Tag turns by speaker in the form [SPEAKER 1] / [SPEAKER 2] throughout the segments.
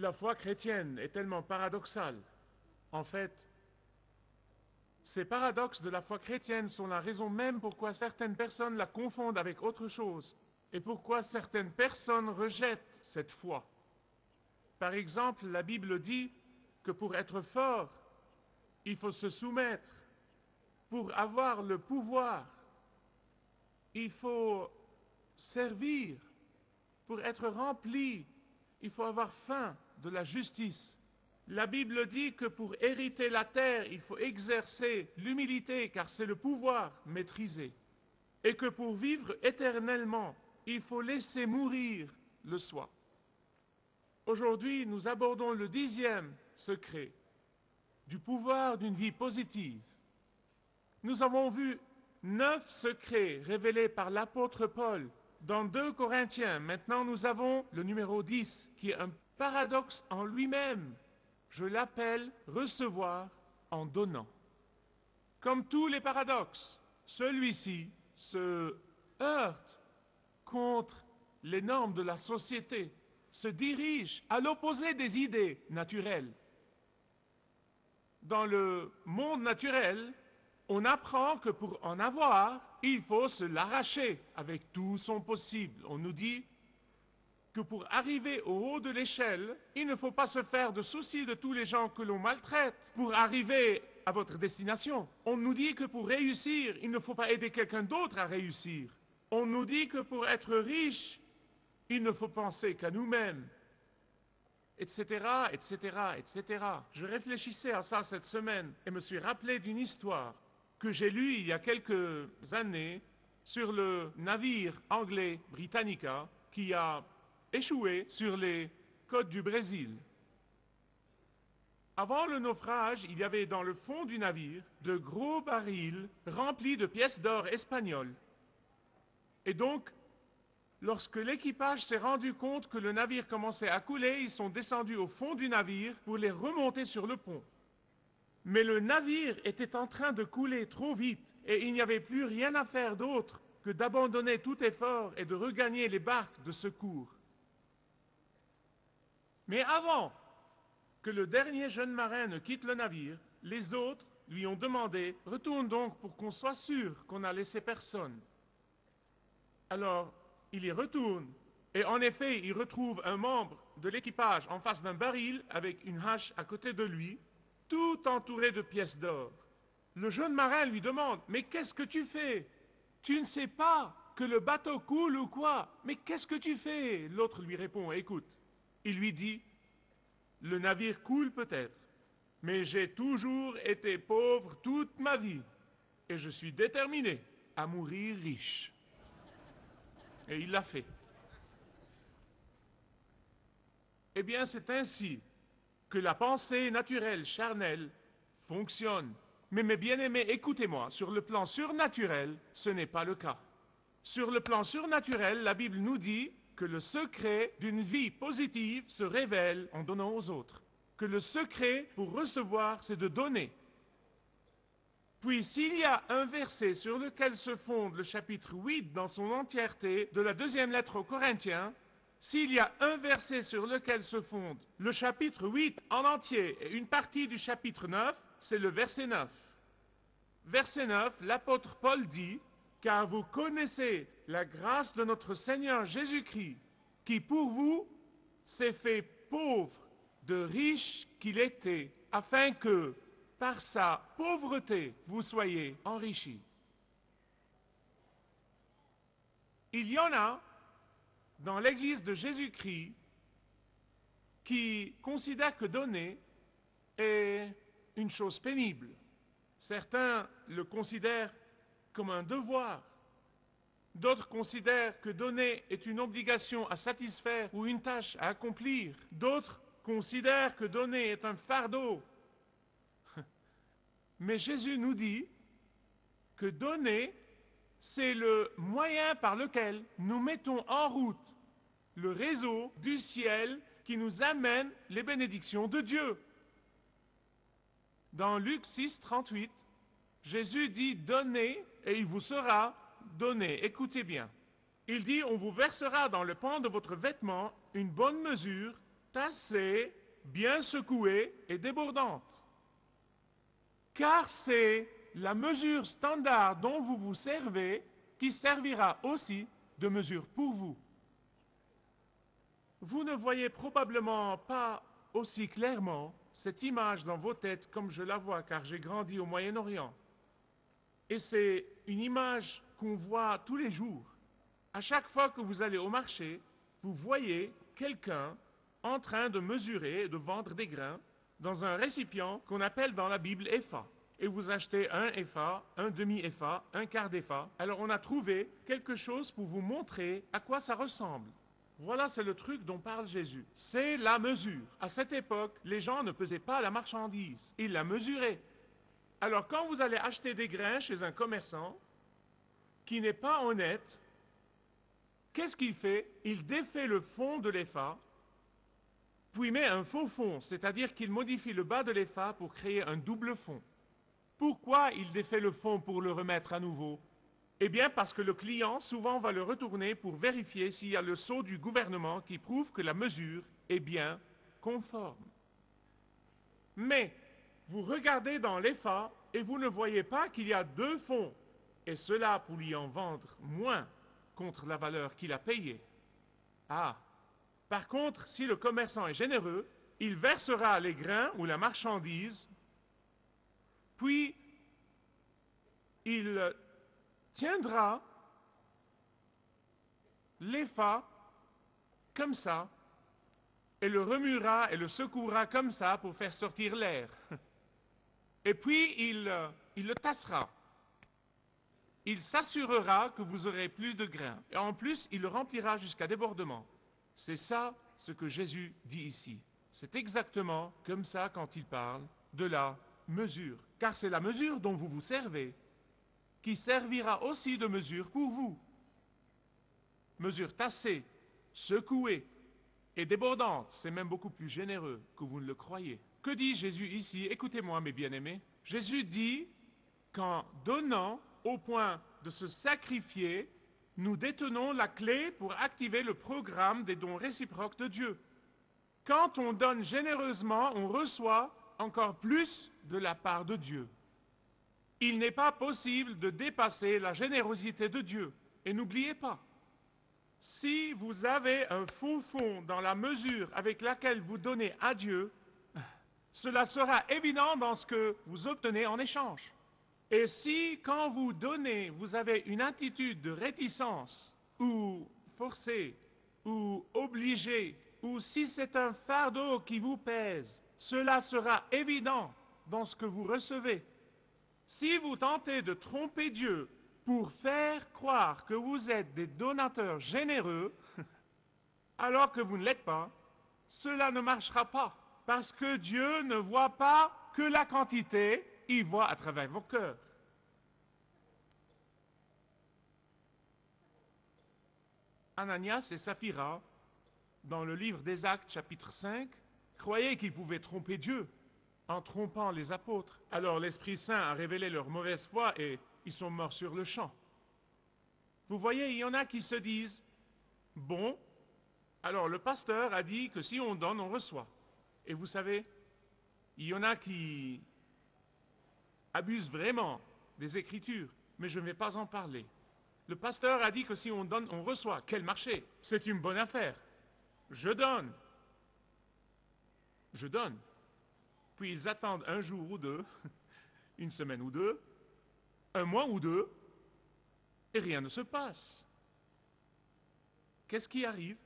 [SPEAKER 1] La foi chrétienne est tellement paradoxale. En fait, ces paradoxes de la foi chrétienne sont la raison même pourquoi certaines personnes la confondent avec autre chose et pourquoi certaines personnes rejettent cette foi. Par exemple, la Bible dit que pour être fort, il faut se soumettre. Pour avoir le pouvoir, il faut servir. Pour être rempli, il faut avoir faim de la justice. La Bible dit que pour hériter la terre, il faut exercer l'humilité, car c'est le pouvoir maîtrisé. Et que pour vivre éternellement, il faut laisser mourir le soi. Aujourd'hui, nous abordons le 10e secret du pouvoir d'une vie positive. Nous avons vu 9 secrets révélés par l'apôtre Paul dans 2 Corinthiens. Maintenant, nous avons le numéro 10, qui est un paradoxe en lui-même. Je l'appelle recevoir en donnant. Comme tous les paradoxes, celui-ci se heurte contre les normes de la société, se dirige à l'opposé des idées naturelles. Dans le monde naturel, on apprend que pour en avoir, il faut se l'arracher avec tout son possible. On nous dit que pour arriver au haut de l'échelle, il ne faut pas se faire de soucis de tous les gens que l'on maltraite pour arriver à votre destination. On nous dit que pour réussir, il ne faut pas aider quelqu'un d'autre à réussir. On nous dit que pour être riche, il ne faut penser qu'à nous-mêmes, etc., etc., etc. Je réfléchissais à ça cette semaine et me suis rappelé d'une histoire que j'ai lue il y a quelques années sur le navire anglais Britannica qui a échoué sur les côtes du Brésil. Avant le naufrage, il y avait dans le fond du navire de gros barils remplis de pièces d'or espagnoles. Et donc, lorsque l'équipage s'est rendu compte que le navire commençait à couler, ils sont descendus au fond du navire pour les remonter sur le pont. Mais le navire était en train de couler trop vite et il n'y avait plus rien à faire d'autre que d'abandonner tout effort et de regagner les barques de secours. Mais avant que le dernier jeune marin ne quitte le navire, les autres lui ont demandé « Retourne donc pour qu'on soit sûr qu'on n'a laissé personne. » Alors, il y retourne et en effet, il retrouve un membre de l'équipage en face d'un baril avec une hache à côté de lui, tout entouré de pièces d'or. Le jeune marin lui demande « Mais qu'est-ce que tu fais? Tu ne sais pas que le bateau coule ou quoi? Mais qu'est-ce que tu fais ?» L'autre lui répond « Écoute, il lui dit, le navire coule peut-être, mais j'ai toujours été pauvre toute ma vie et je suis déterminé à mourir riche. » Et il l'a fait. Eh bien, c'est ainsi que la pensée naturelle, charnelle, fonctionne. Mais mes bien-aimés, écoutez-moi, sur le plan surnaturel, ce n'est pas le cas. Sur le plan surnaturel, la Bible nous dit que le secret d'une vie positive se révèle en donnant aux autres. Que le secret pour recevoir, c'est de donner. Puis s'il y a un verset sur lequel se fonde le chapitre 8 dans son entièreté de la 2e lettre aux Corinthiens, s'il y a un verset sur lequel se fonde le chapitre 8 en entier et une partie du chapitre 9, c'est le verset 9. Verset 9, l'apôtre Paul dit « Car vous connaissez la grâce de notre Seigneur Jésus-Christ, qui pour vous s'est fait pauvre, de riche qu'il était, afin que, par sa pauvreté, vous soyez enrichis. » Il y en a dans l'Église de Jésus-Christ qui considèrent que donner est une chose pénible. Certains le considèrent comme un devoir. D'autres considèrent que donner est une obligation à satisfaire ou une tâche à accomplir. D'autres considèrent que donner est un fardeau. Mais Jésus nous dit que donner, c'est le moyen par lequel nous mettons en route le réseau du ciel qui nous amène les bénédictions de Dieu. Dans Luc 6, 38, Jésus dit « Donnez et il vous sera donné ». Écoutez bien. Il dit « On vous versera dans le pan de votre vêtement une bonne mesure, tassée, bien secouée et débordante. Car c'est la mesure standard dont vous vous servez qui servira aussi de mesure pour vous. Vous ne voyez probablement pas aussi clairement cette image dans vos têtes comme je la vois, car j'ai grandi au Moyen-Orient. Et c'est une image qu'on voit tous les jours. À chaque fois que vous allez au marché, vous voyez quelqu'un en train de mesurer et de vendre des grains dans un récipient qu'on appelle dans la Bible épha. Et vous achetez un épha, un demi-épha, un quart d'épha. Alors on a trouvé quelque chose pour vous montrer à quoi ça ressemble. Voilà, c'est le truc dont parle Jésus. C'est la mesure. À cette époque, les gens ne pesaient pas la marchandise. Ils la mesuraient. Alors quand vous allez acheter des grains chez un commerçant qui n'est pas honnête, qu'est-ce qu'il fait? Il défait le fond de l'épha, puis met un faux fond, c'est-à-dire qu'il modifie le bas de l'épha pour créer un double fond. Pourquoi il défait le fond pour le remettre à nouveau? Eh bien parce que le client souvent va le retourner pour vérifier s'il y a le sceau du gouvernement qui prouve que la mesure est bien conforme. Mais vous regardez dans l'épha et vous ne voyez pas qu'il y a deux fonds, et cela pour lui en vendre moins contre la valeur qu'il a payée. Ah! Par contre, si le commerçant est généreux, il versera les grains ou la marchandise, puis il tiendra l'épha comme ça, et le remuera et le secouera comme ça pour faire sortir l'air. Et puis il le tassera. Il s'assurera que vous aurez plus de grains. Et en plus, il le remplira jusqu'à débordement. C'est ça ce que Jésus dit ici. C'est exactement comme ça quand il parle de la mesure. Car c'est la mesure dont vous vous servez qui servira aussi de mesure pour vous. Mesure tassée, secouée et débordante, c'est même beaucoup plus généreux que vous ne le croyez. Que dit Jésus ici? Écoutez-moi, mes bien-aimés. Jésus dit qu'en donnant au point de se sacrifier, nous détenons la clé pour activer le programme des dons réciproques de Dieu. Quand on donne généreusement, on reçoit encore plus de la part de Dieu. Il n'est pas possible de dépasser la générosité de Dieu. Et n'oubliez pas, si vous avez un faux fond dans la mesure avec laquelle vous donnez à Dieu, cela sera évident dans ce que vous obtenez en échange. Et si, quand vous donnez, vous avez une attitude de réticence, ou forcée, ou obligée, ou si c'est un fardeau qui vous pèse, cela sera évident dans ce que vous recevez. Si vous tentez de tromper Dieu pour faire croire que vous êtes des donateurs généreux, alors que vous ne l'êtes pas, cela ne marchera pas. Parce que Dieu ne voit pas que la quantité, il voit à travers vos cœurs. Ananias et Saphira, dans le livre des Actes, chapitre 5, croyaient qu'ils pouvaient tromper Dieu en trompant les apôtres. Alors l'Esprit Saint a révélé leur mauvaise foi et ils sont morts sur le champ. Vous voyez, il y en a qui se disent, bon, alors le pasteur a dit que si on donne, on reçoit. Et vous savez, il y en a qui abusent vraiment des Écritures, mais je ne vais pas en parler. Le pasteur a dit que si on donne, on reçoit. Quel marché? C'est une bonne affaire. Je donne. Je donne. Puis ils attendent un jour ou deux, une semaine ou deux, un mois ou deux, et rien ne se passe. Qu'est-ce qui arrive?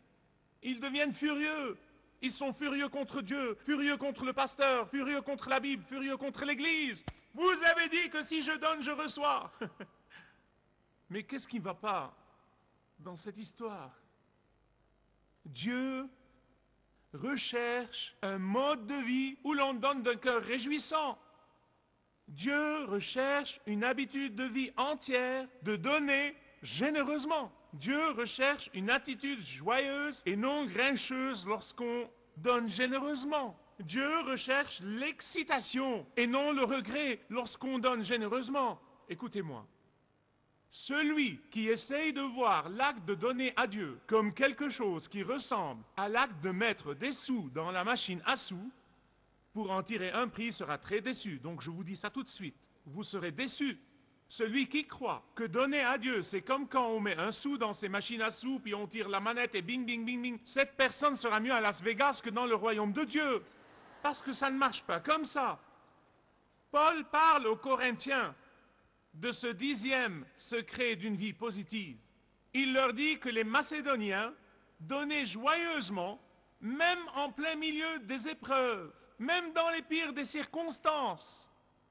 [SPEAKER 1] Ils deviennent furieux. Ils sont furieux contre Dieu, furieux contre le pasteur, furieux contre la Bible, furieux contre l'Église. Vous avez dit que si je donne, je reçois. Mais qu'est-ce qui ne va pas dans cette histoire? Dieu recherche un mode de vie où l'on donne d'un cœur réjouissant. Dieu recherche une habitude de vie entière de donner généreusement. Dieu recherche une attitude joyeuse et non grincheuse lorsqu'on donne généreusement. Dieu recherche l'excitation et non le regret lorsqu'on donne généreusement. Écoutez-moi. Celui qui essaye de voir l'acte de donner à Dieu comme quelque chose qui ressemble à l'acte de mettre des sous dans la machine à sous, pour en tirer un prix sera très déçu. Donc je vous dis ça tout de suite, vous serez déçus. Celui qui croit que donner à Dieu, c'est comme quand on met un sou dans ses machines à sous, puis on tire la manette et bing, bing, bing, bing, cette personne sera mieux à Las Vegas que dans le royaume de Dieu. Parce que ça ne marche pas comme ça. Paul parle aux Corinthiens de ce 10e secret d'une vie positive. Il leur dit que les Macédoniens donnaient joyeusement, même en plein milieu des épreuves, même dans les pires des circonstances.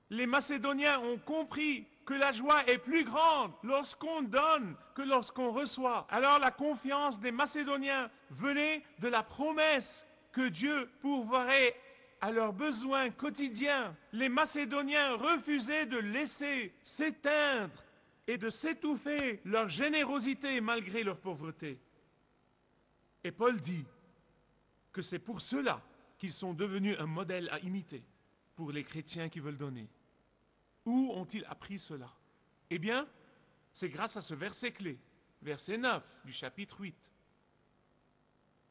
[SPEAKER 1] Les Macédoniens ont compris que la joie est plus grande lorsqu'on donne que lorsqu'on reçoit. Alors la confiance des Macédoniens venait de la promesse que Dieu pourvoirait à leurs besoins quotidiens. Les Macédoniens refusaient de laisser s'éteindre et de s'étouffer leur générosité malgré leur pauvreté. Et Paul dit que c'est pour cela qu'ils sont devenus un modèle à imiter pour les chrétiens qui veulent donner. Où ont-ils appris cela? Eh bien, c'est grâce à ce verset clé, verset 9 du chapitre 8.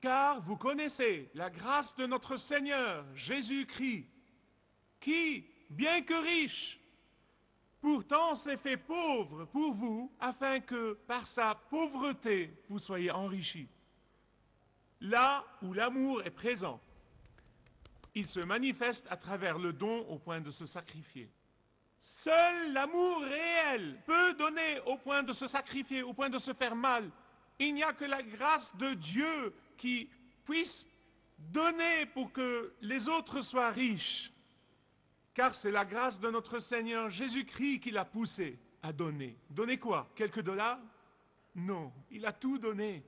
[SPEAKER 1] Car vous connaissez la grâce de notre Seigneur Jésus-Christ, qui, bien que riche, pourtant s'est fait pauvre pour vous, afin que, par sa pauvreté, vous soyez enrichis. Là où l'amour est présent, il se manifeste à travers le don au point de se sacrifier. Seul l'amour réel peut donner au point de se sacrifier, au point de se faire mal. Il n'y a que la grâce de Dieu qui puisse donner pour que les autres soient riches. Car c'est la grâce de notre Seigneur Jésus-Christ qui l'a poussé à donner. Donner quoi? Quelques dollars? Non, il a tout donné.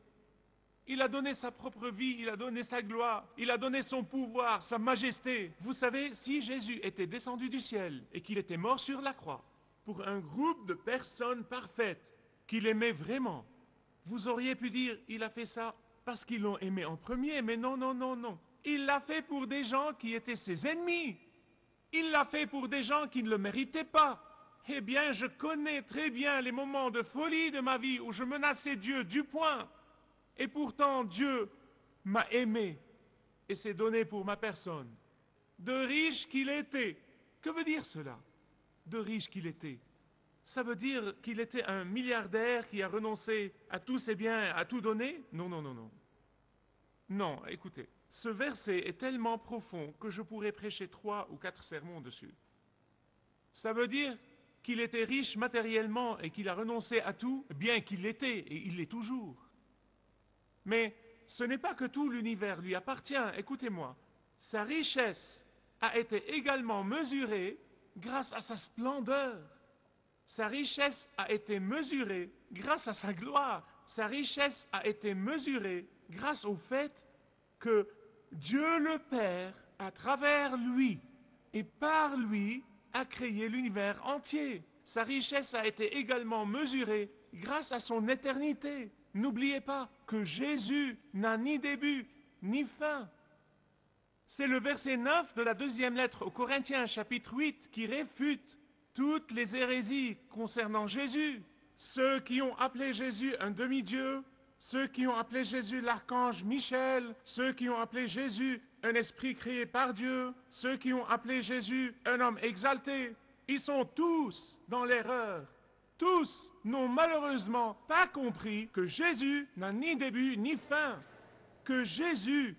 [SPEAKER 1] Il a donné sa propre vie, il a donné sa gloire, il a donné son pouvoir, sa majesté. Vous savez, si Jésus était descendu du ciel et qu'il était mort sur la croix pour un groupe de personnes parfaites qu'il aimait vraiment, vous auriez pu dire, il a fait ça parce qu'ils l'ont aimé en premier, mais non, non, non, non. Il l'a fait pour des gens qui étaient ses ennemis. Il l'a fait pour des gens qui ne le méritaient pas. Eh bien, je connais très bien les moments de folie de ma vie où je menaçais Dieu du poing. Et pourtant, Dieu m'a aimé et s'est donné pour ma personne. De riche qu'il était. Que veut dire cela? De riche qu'il était. Ça veut dire qu'il était un milliardaire qui a renoncé à tous ses biens, à tout donner? Non, non, non, non. Non, écoutez, ce verset est tellement profond que je pourrais prêcher 3 ou 4 sermons dessus. Ça veut dire qu'il était riche matériellement et qu'il a renoncé à tout, bien qu'il l'était et il l'est toujours. Mais ce n'est pas que tout l'univers lui appartient, écoutez-moi. Sa richesse a été également mesurée grâce à sa splendeur. Sa richesse a été mesurée grâce à sa gloire. Sa richesse a été mesurée grâce au fait que Dieu le Père, à travers lui et par lui, a créé l'univers entier. Sa richesse a été également mesurée grâce à son éternité. N'oubliez pas que Jésus n'a ni début ni fin. C'est le verset 9 de la 2e lettre aux Corinthiens, chapitre 8, qui réfute toutes les hérésies concernant Jésus. Ceux qui ont appelé Jésus un demi-dieu, ceux qui ont appelé Jésus l'archange Michel, ceux qui ont appelé Jésus un esprit créé par Dieu, ceux qui ont appelé Jésus un homme exalté, ils sont tous dans l'erreur. Tous n'ont malheureusement pas compris que Jésus n'a ni début ni fin, que Jésus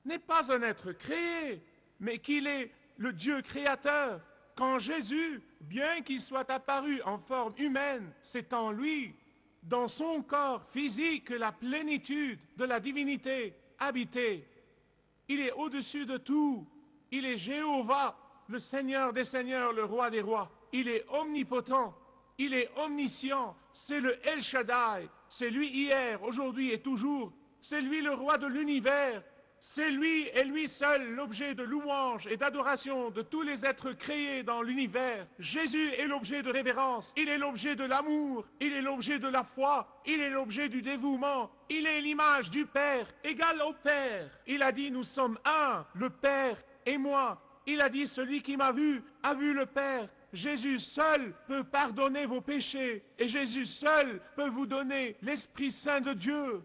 [SPEAKER 1] n'est pas un être créé, mais qu'il est le Dieu créateur. Quand Jésus, bien qu'il soit apparu en forme humaine, c'est en lui, dans son corps physique, que la plénitude de la divinité habitait. Il est au-dessus de tout. Il est Jéhovah, le Seigneur des Seigneurs, le Roi des Rois. Il est omnipotent, il est omniscient, c'est le El Shaddai, c'est lui hier, aujourd'hui et toujours, c'est lui le roi de l'univers, c'est lui et lui seul l'objet de louange et d'adoration de tous les êtres créés dans l'univers. Jésus est l'objet de révérence, il est l'objet de l'amour, il est l'objet de la foi, il est l'objet du dévouement, il est l'image du Père, égal au Père. Il a dit, nous sommes un, le Père et moi. Il a dit, celui qui m'a vu a vu le Père. Jésus seul peut pardonner vos péchés et Jésus seul peut vous donner l'Esprit Saint de Dieu.